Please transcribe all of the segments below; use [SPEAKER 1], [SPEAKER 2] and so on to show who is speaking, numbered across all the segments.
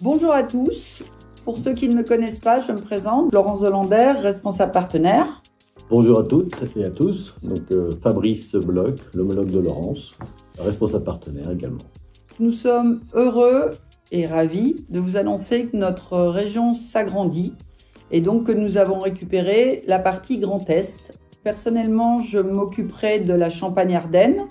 [SPEAKER 1] Bonjour à tous. Pour ceux qui ne me connaissent pas, je me présente. Laurence Delander, responsable partenaire.
[SPEAKER 2] Bonjour à toutes et à tous. Donc Fabrice Bloch, l'homologue de Laurence, responsable partenaire également.
[SPEAKER 1] Nous sommes heureux et ravis de vous annoncer que notre région s'agrandit et donc que nous avons récupéré la partie Grand Est. Personnellement, je m'occuperai de la Champagne-Ardenne.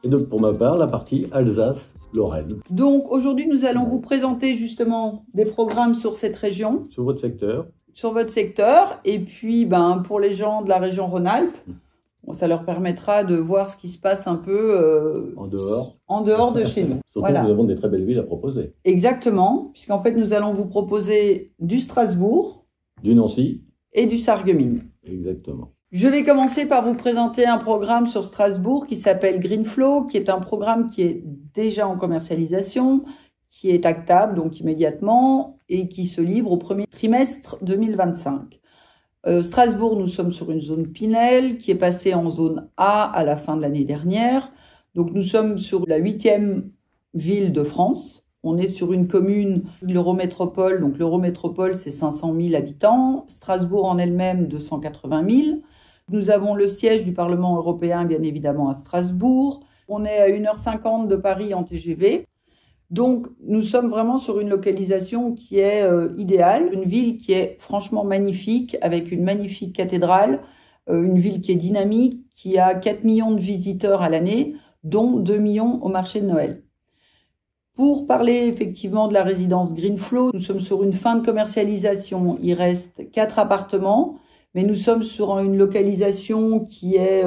[SPEAKER 2] Et donc pour ma part, la partie Alsace-Lorraine.
[SPEAKER 1] Donc aujourd'hui, nous allons vous présenter justement des programmes sur cette région.
[SPEAKER 2] Sur votre secteur.
[SPEAKER 1] Sur votre secteur. Et puis, pour les gens de la région Rhône-Alpes, ça leur permettra de voir ce qui se passe un peu
[SPEAKER 2] en dehors
[SPEAKER 1] de chez nous.
[SPEAKER 2] Surtout
[SPEAKER 1] voilà.
[SPEAKER 2] Que nous avons des très belles villes à proposer.
[SPEAKER 1] Exactement, puisqu'en fait, nous allons vous proposer du Strasbourg,
[SPEAKER 2] du Nancy
[SPEAKER 1] et du Sarreguemines.
[SPEAKER 2] Exactement.
[SPEAKER 1] Je vais commencer par vous présenter un programme sur Strasbourg qui s'appelle Greenflow, qui est un programme qui est déjà en commercialisation, qui est actable donc immédiatement et qui se livre au premier trimestre 2025. Strasbourg, nous sommes sur une zone Pinel qui est passée en zone A à la fin de l'année dernière. Donc nous sommes sur la 8e ville de France. On est sur une commune, l'Eurométropole. Donc l'Eurométropole, c'est 500 000 habitants. Strasbourg en elle-même, 280 000. Nous avons le siège du Parlement européen, bien évidemment, à Strasbourg. On est à 1h50 de Paris en TGV. Donc, nous sommes vraiment sur une localisation qui est idéale. Une ville qui est franchement magnifique, avec une magnifique cathédrale. Une ville qui est dynamique, qui a 4 millions de visiteurs à l'année, dont 2 millions au marché de Noël. Pour parler effectivement de la résidence Greenflow, nous sommes sur une fin de commercialisation. Il reste 4 appartements, mais nous sommes sur une localisation qui est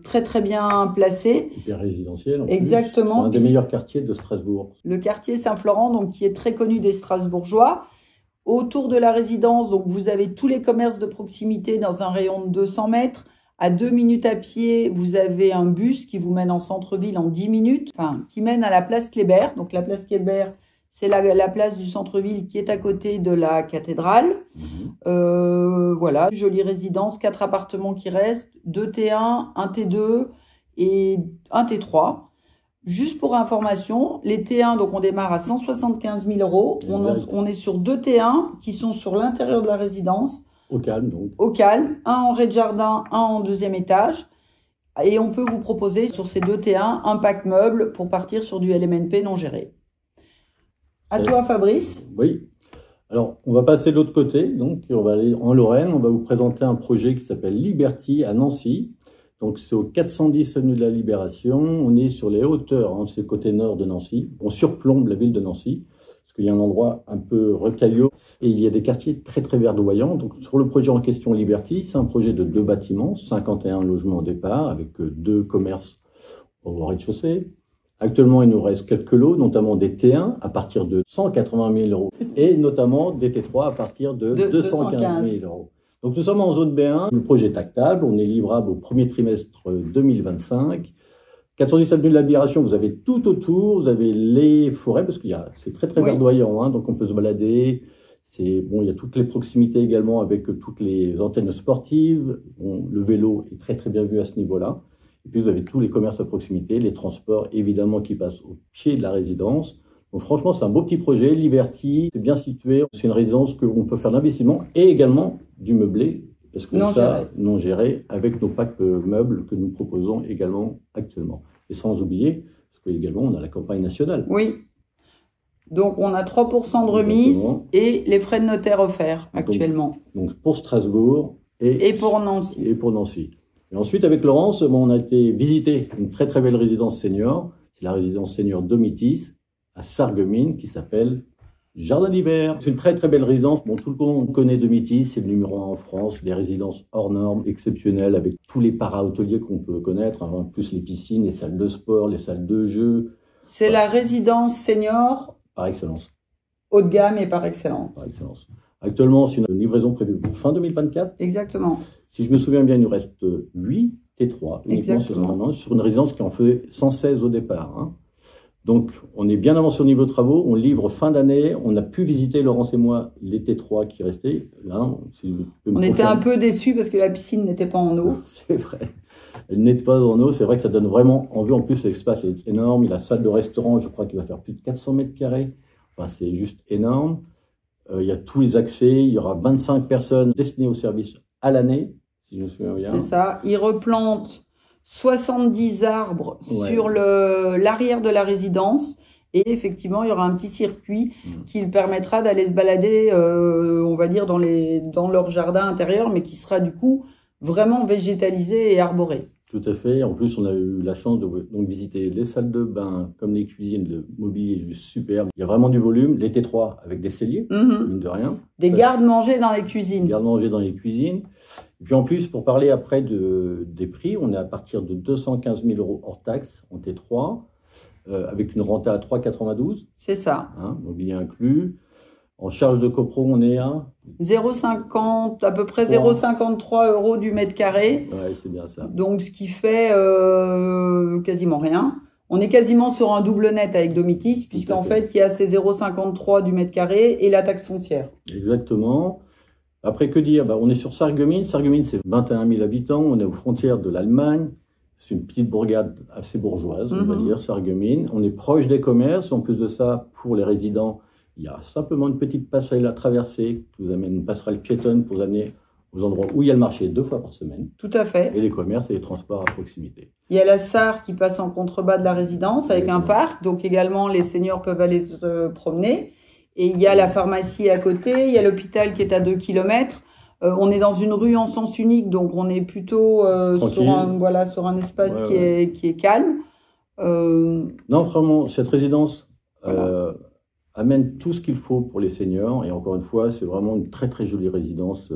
[SPEAKER 1] très très bien placée.
[SPEAKER 2] Hyper résidentielle.
[SPEAKER 1] Exactement.
[SPEAKER 2] Un des meilleurs quartiers de Strasbourg.
[SPEAKER 1] Le quartier Saint-Florent, donc qui est très connu des Strasbourgeois. Autour de la résidence, donc vous avez tous les commerces de proximité dans un rayon de 200 mètres. À 2 minutes à pied, vous avez un bus qui vous mène en centre-ville en 10 minutes, qui mène à la place Kléber. Donc la place Kléber, c'est la place du centre-ville qui est à côté de la cathédrale. Voilà, jolie résidence, 4 appartements qui restent, 2 T1, 1 T2 et 1 T3. Juste pour information, les T1, donc on démarre à 175 000 €. On est sur 2 T1 qui sont sur l'intérieur de la résidence.
[SPEAKER 2] Au calme, donc.
[SPEAKER 1] Au calme, un en rez-de-jardin, un en 2e étage. Et on peut vous proposer sur ces 2 T1 un pack meuble pour partir sur du LMNP non géré. À toi, Fabrice.
[SPEAKER 2] Oui. Alors, on va passer de l'autre côté. Donc, on va aller en Lorraine. On va vous présenter un projet qui s'appelle Liberty à Nancy. Donc, c'est au 410 avenue de la Libération. On est sur les hauteurs, c'est le côté nord de Nancy. On surplombe la ville de Nancy, parce qu'il y a un endroit un peu rocailleux. Et il y a des quartiers très, très verdoyants. Donc, sur le projet en question Liberty, c'est un projet de 2 bâtiments, 51 logements au départ, avec 2 commerces au rez-de-chaussée. Actuellement, il nous reste quelques lots, notamment des T1 à partir de 180 000 € et notamment des T3 à partir de 215 000 €. Donc, nous sommes en zone B1. Le projet est actable. On est livrable au premier trimestre 2025. 410 avenue de la Libération, vous avez tout autour. Vous avez les forêts, parce qu'il c'est très, très verdoyant, donc on peut se balader. Il y a toutes les proximités également avec toutes les antennes sportives. Le vélo est très, très bien vu à ce niveau-là. Et puis, vous avez tous les commerces à proximité, les transports, évidemment, qui passent au pied de la résidence. Donc, franchement, c'est un beau petit projet. Liberty, c'est bien situé. C'est une résidence qu'on peut faire d'investissement et également du meublé. Parce que non géré, avec nos packs meubles que nous proposons également actuellement. Et sans oublier, parce qu'également, on a la campagne nationale.
[SPEAKER 1] Oui. Donc, on a 3% de remise et les frais de notaire offerts actuellement.
[SPEAKER 2] Donc pour Strasbourg
[SPEAKER 1] et pour Nancy.
[SPEAKER 2] Et ensuite, avec Laurence, on a été visiter une très très belle résidence senior. C'est la résidence senior Domitis à Sarreguemines qui s'appelle Jardin d'hiver. C'est une très très belle résidence. Tout le monde connaît Domitis, c'est le numéro 1 en France. Des résidences hors normes, exceptionnelles, avec tous les para-hôteliers qu'on peut connaître, plus les piscines, les salles de sport, les salles de jeux.
[SPEAKER 1] C'est la résidence senior
[SPEAKER 2] par excellence.
[SPEAKER 1] Haut de gamme et par excellence.
[SPEAKER 2] Par excellence. Actuellement, c'est une livraison prévue pour fin 2024.
[SPEAKER 1] Exactement.
[SPEAKER 2] Si je me souviens bien, il nous reste 8 T3 uniquement sur une résidence qui en fait 116 au départ. Donc, on est bien avancé au niveau de travaux. On livre fin d'année. On a pu visiter, Laurence et moi, les T3 qui restaient. Là,
[SPEAKER 1] on était un peu déçus parce que la piscine n'était pas en eau.
[SPEAKER 2] C'est vrai. Elle n'est pas en eau. C'est vrai que ça donne vraiment envie. En plus, l'espace est énorme. Il a salle de restaurant. Je crois qu'il va faire plus de 400 mètres carrés. Enfin, c'est juste énorme. Il y a tous les accès. Il y aura 25 personnes destinées au service à l'année, si je me souviens bien.
[SPEAKER 1] C'est ça. Ils replantent 70 arbres sur l'arrière de la résidence. Et effectivement, il y aura un petit circuit qui permettra d'aller se balader, on va dire, dans leur jardin intérieur, mais qui sera du coup vraiment végétalisé et arboré.
[SPEAKER 2] Tout à fait. En plus, on a eu la chance de donc visiter les salles de bain comme les cuisines. Le mobilier est juste superbe. Il y a vraiment du volume. Les T3 avec des celliers, mine de rien.
[SPEAKER 1] Des garde-manger dans les cuisines.
[SPEAKER 2] Garde-manger dans les cuisines. Et puis en plus, pour parler après des prix, on est à partir de 215 000 € hors taxe en T3, avec une renta à 3,92.
[SPEAKER 1] C'est ça.
[SPEAKER 2] Hein, mobilier inclus. En charge de copro, on est à
[SPEAKER 1] 0,50, à peu près 0,53 € du mètre carré.
[SPEAKER 2] Ouais, c'est bien ça.
[SPEAKER 1] Donc, ce qui fait quasiment rien. On est quasiment sur un double net avec Domitis, puisqu'en fait, il y a ces 0,53 du mètre carré et la taxe foncière.
[SPEAKER 2] Exactement. Après, que dire? On est sur Sarreguemines. Sarreguemines, c'est 21 000 habitants. On est aux frontières de l'Allemagne. C'est une petite bourgade assez bourgeoise, on va dire, Sarreguemines. On est proche des commerces. En plus de ça, pour les résidents, il y a simplement une petite passerelle à traverser qui vous amène une passerelle piétonne pour vous amener aux endroits où il y a le marché 2 fois par semaine.
[SPEAKER 1] Tout à fait.
[SPEAKER 2] Et les commerces et les transports à proximité.
[SPEAKER 1] Il y a la SAR qui passe en contrebas de la résidence avec un parc. Donc également, les seniors peuvent aller se promener. Et il y a la pharmacie à côté. Il y a l'hôpital qui est à 2 km. On est dans une rue en sens unique. Donc on est plutôt sur un espace qui est calme.
[SPEAKER 2] Non, vraiment, cette résidence... amène tout ce qu'il faut pour les seniors. Et encore une fois, c'est vraiment une très très jolie résidence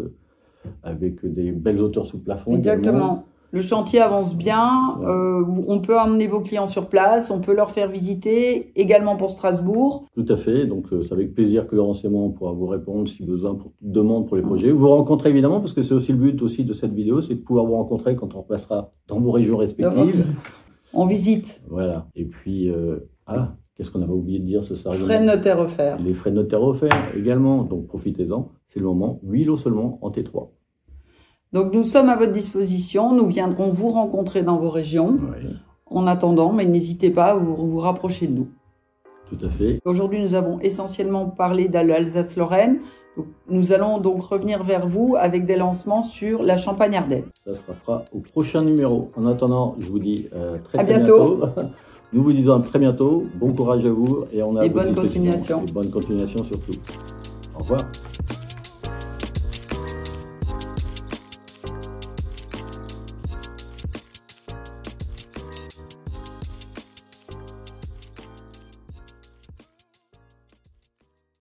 [SPEAKER 2] avec des belles hauteurs sous plafond.
[SPEAKER 1] Exactement.
[SPEAKER 2] Également.
[SPEAKER 1] Le chantier avance bien. On peut emmener vos clients sur place. On peut leur faire visiter. Également pour Strasbourg.
[SPEAKER 2] Tout à fait. Donc, c'est avec plaisir que le renseignement pourra vous répondre si besoin pour toute demande pour les projets. Vous rencontrez évidemment, parce que c'est aussi le but aussi de cette vidéo, c'est de pouvoir vous rencontrer quand on passera dans vos régions respectives.
[SPEAKER 1] En visite.
[SPEAKER 2] Voilà. Et puis, qu'est-ce qu'on avait oublié de dire ce soir?
[SPEAKER 1] Frais de notaire offerts.
[SPEAKER 2] Les frais de notaire offerts également, donc profitez-en, c'est le moment. 8 lots seulement en T3.
[SPEAKER 1] Donc nous sommes à votre disposition, nous viendrons vous rencontrer dans vos régions. En attendant, mais n'hésitez pas à vous rapprocher de nous.
[SPEAKER 2] Tout à fait.
[SPEAKER 1] Aujourd'hui, nous avons essentiellement parlé de l'Alsace-Lorraine. Nous allons donc revenir vers vous avec des lancements sur la Champagne-Ardenne.
[SPEAKER 2] Ça se fera au prochain numéro. En attendant, je vous dis très
[SPEAKER 1] bientôt.
[SPEAKER 2] Nous vous disons à très bientôt. Bon courage à vous. Et
[SPEAKER 1] bonne continuation.
[SPEAKER 2] Et bonne continuation surtout. Au revoir.